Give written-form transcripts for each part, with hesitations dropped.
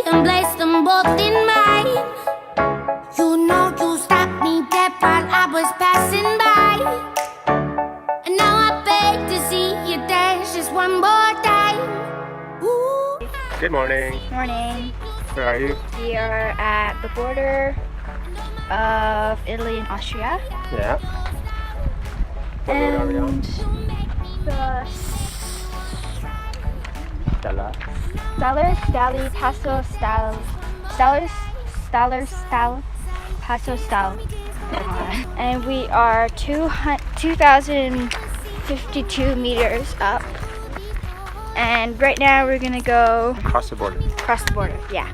and place them both in mine. You know you stopped me dead while I was passing by, and now I beg to see you dance just one more time. Ooh. Good morning. Morning. Where are you? We are at the border of Italy and Austria. Yeah. What road are we on? The Stali Passo Passo Stal. And we are 2,052 meters up. And right now we're gonna go Across the border. across the border, yeah,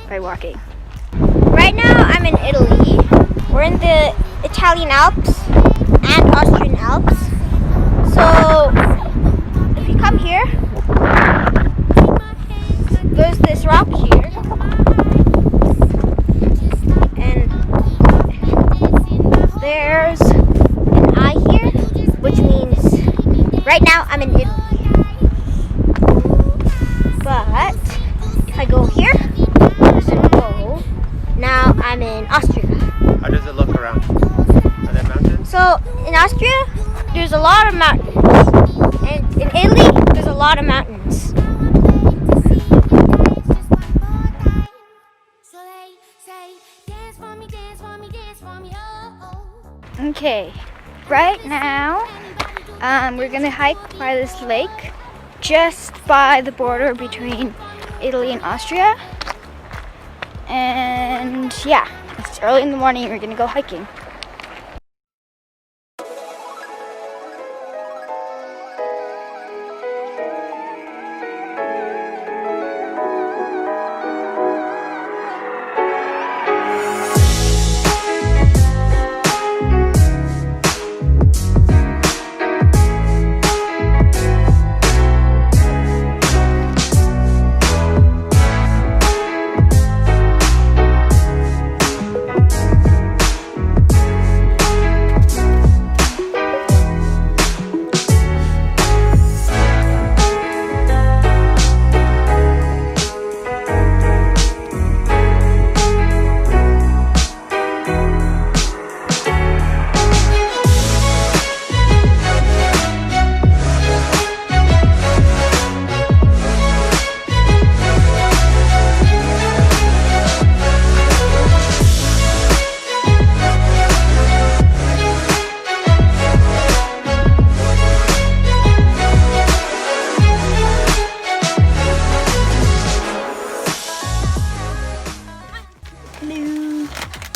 by walking. Right now I'm in Italy. We're in the Italian Alps and Austrian Alps. So if you come here, there's this rock here, and there's an eye here, which means right now I'm in Italy. But if I go here and go, now I'm in Austria. How does it look around? Are there mountains? So in Austria, there's a lot of mountains, and in Italy, there's a lot of mountains. Okay, right now we're gonna hike by this lake just by the border between Italy and Austria. And yeah, it's early in the morning, we're gonna go hiking.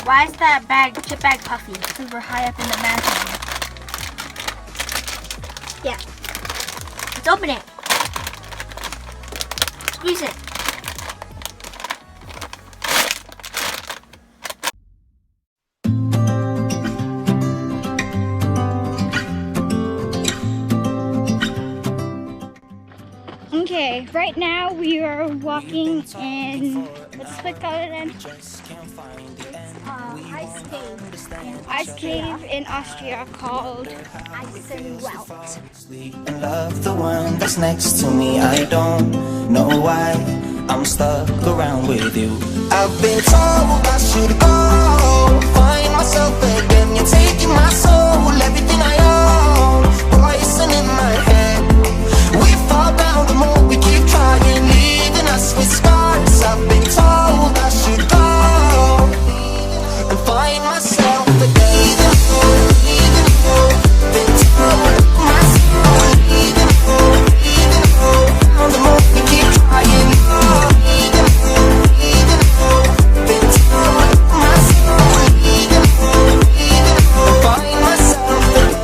Why is that chip bag puffy? Because we're high up in the mountain. Yeah. Let's open it. Squeeze it. Okay, right now we are walking in, what's the called again? Ice cave in Austria called Eisenwelt. And love the one that's next to me. I don't know why I'm stuck around with you. I've been told I should go find myself again. You're taking my soul, everything I own, poison in my head. We fall down the more we keep trying, leaving us with scars. I've been told I should go and find myself again. Been told myself, the more we keep trying. Been told myself, find myself again.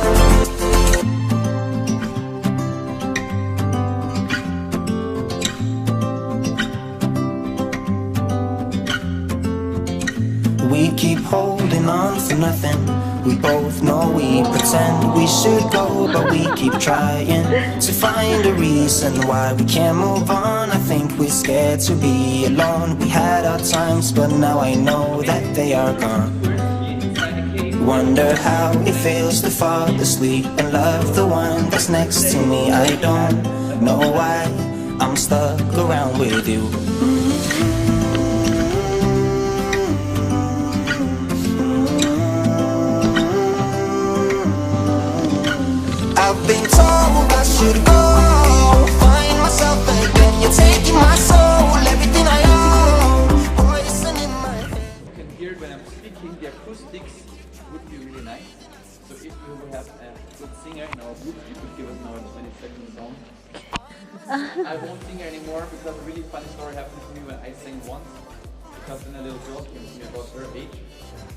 We keep holding on for nothing. We both know we pretend we should go, but we keep trying to find a reason why we can't move on. I think we're scared to be alone. We had our times, but now I know that they are gone. Wonder how it feels to fall asleep and love the one that's next to me. I don't know why I'm stuck around with you. acoustics would be really nice. So if we would have a good singer in our group, you could give us now a 20-second song. I won't sing anymore because a really funny story happened to me when I sang once. Because then a little girl came to me about her age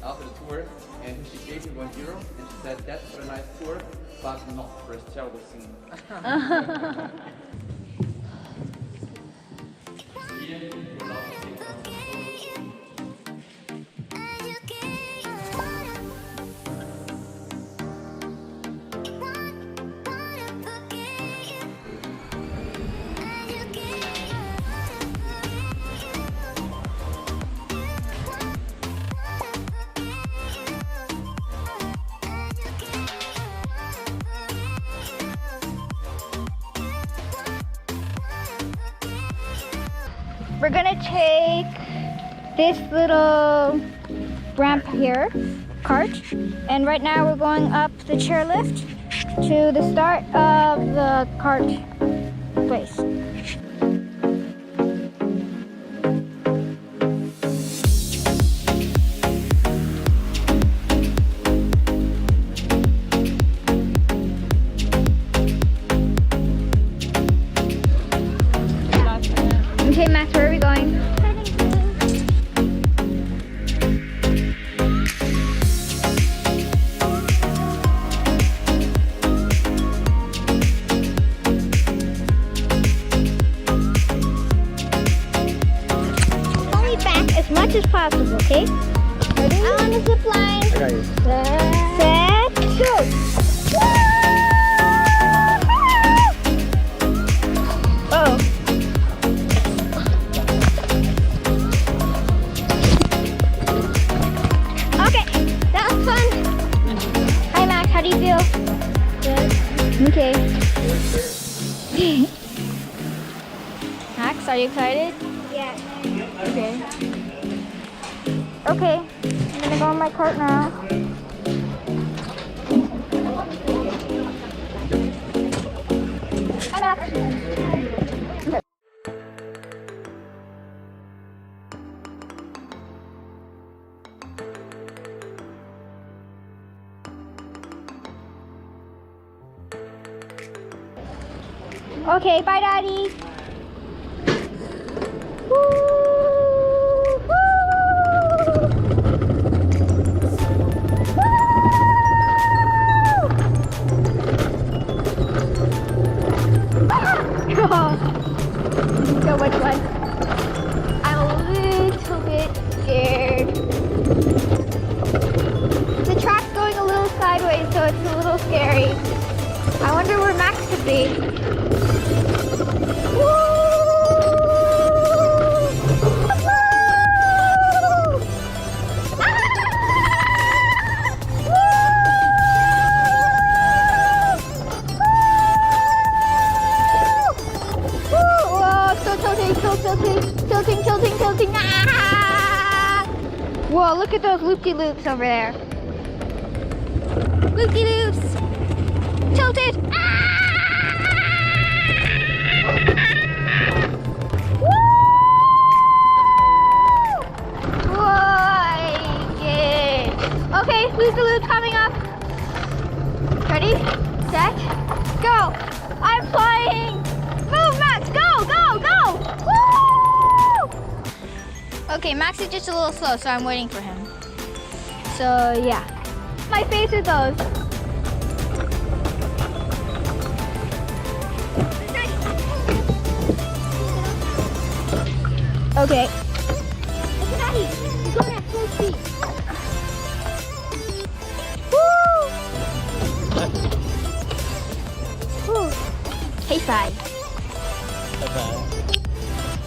after the tour, and she gave me €1 and she said, "That's for a nice tour, but not for a terrible singing." We're gonna take this little ramp here, cart, and right now we're going up the chairlift to the start of the cart place. Okay, Max, where are we going? Only back as much as possible, okay? Ready? I'm on the zip line. I got you. Set, go! Oh. Okay, that was fun. Hi Max, how do you feel? Good. Okay. Max, are you excited? Yeah. Okay. Okay, I'm gonna go on my cart now. Hi, Max. Okay, bye, Daddy. So much fun. I'm a little bit scared. The track's going a little sideways, so it's a little scary. I wonder where Max could be. Woo! Tilting. Ah! Whoa, look at those loopy-loops over there. Loopy-loops. Tilted. Ah! Woo! Whoa, yeah. Okay, loopy-loop coming up. Ready, set, go. I'm flying. Move, Max, go, go, go. Woo! Okay, Max is just a little slow, so I'm waiting for him. So, yeah. My face are those. Okay. Daddy, you're going at full speed. Woo! Woo. Hey, Sai.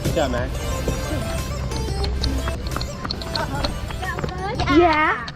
Good job, Max. Yeah.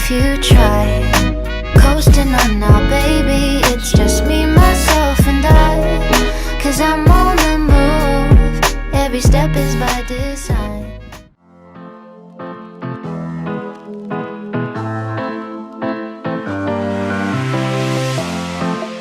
if you try. Coasting on now, baby, it's just me, myself, and I. Cause I'm on the move, every step is by design.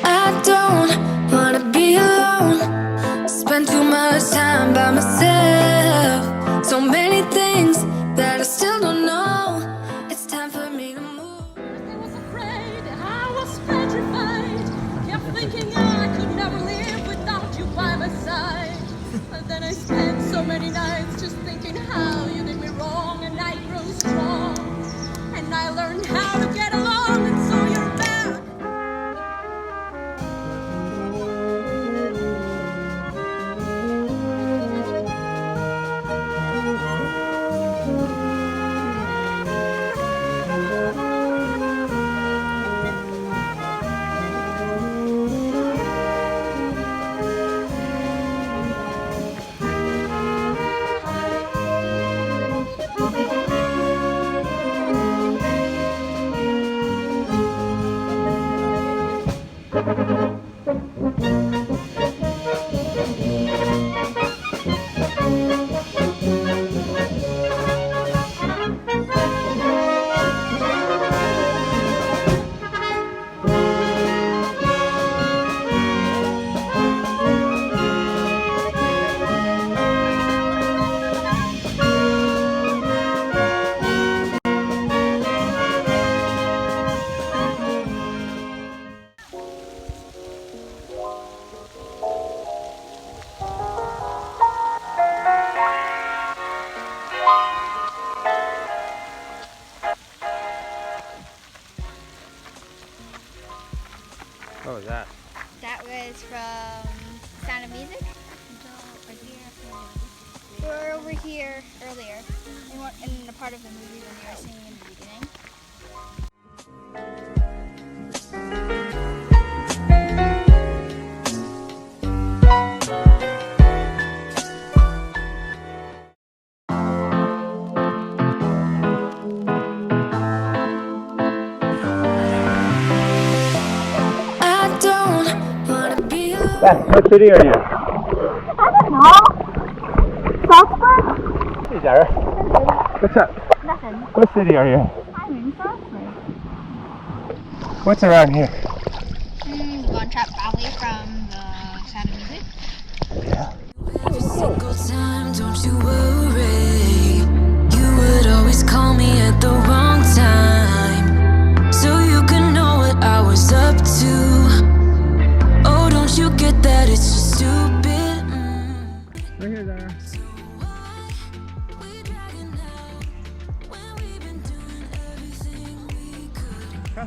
I don't wanna be alone, spend too much time by myself. So many things that I still don't know. It's time for me to move. I was afraid, I was petrified. Kept thinking I could never live without you by my side. And then I spent so many nights just thinking how you did me wrong. And I grew strong, and I learned how to get along. And so you're back. What was that? That was from Sound of Music. We were over here earlier, in a part of the movie when you were singing in the beginning. I don't wanna be alone. What city are you? I don't know. Salzburg? Hey, Dara. What's up? Nothing. What city are you? I'm in Salzburg. What's around here? One Trap Valley from the Sound of Music. Every single time, don't you worry. You would always call me at the wrong time, so you can know what I was up to. Oh, don't you get that? It's just stupid. Right here, Dara. So why we dragging out when we've been doing everything we could? I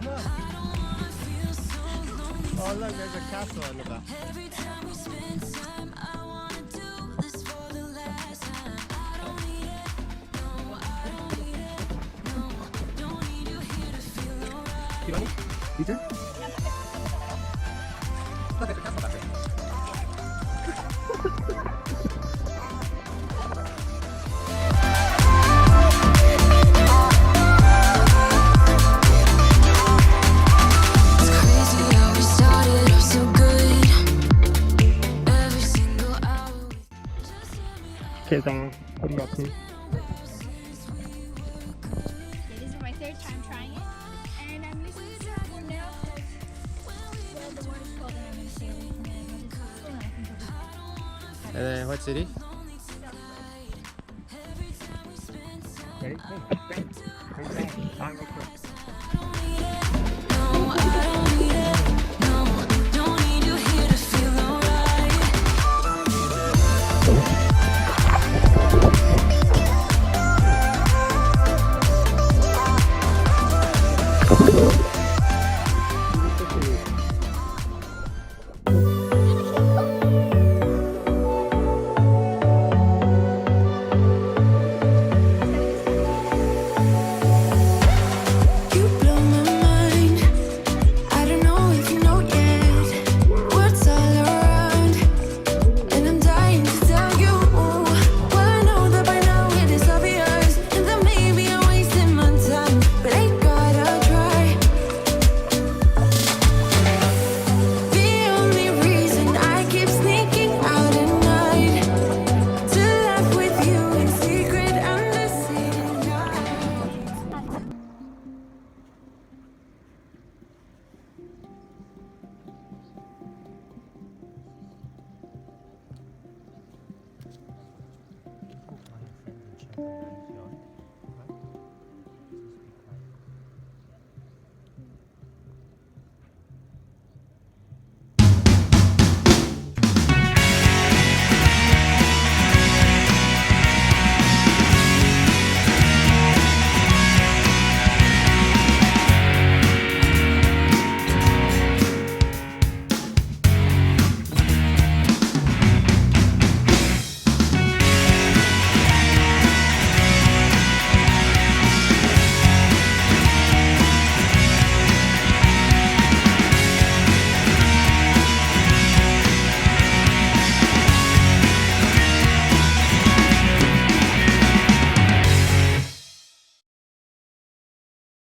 don't wanna feel so lonely. Oh, look, there's a castle in the back. Every time we spend time, I wanna do this for the last time. I don't need it, no, I don't need it, no. Don't need you here to feel alright. Peter? It's crazy how we started off so good. Every single hour we just let me out. Okay, Dara. What are you up to? This is my third time trying it, and I'm using the travel now because the word is called and I'm going to say it, and then when it's full, I think it'll be And then what city? Ready? Hey, time real quick. No, I don't need it, no. Don't need you here to feel alright. You blow my mind.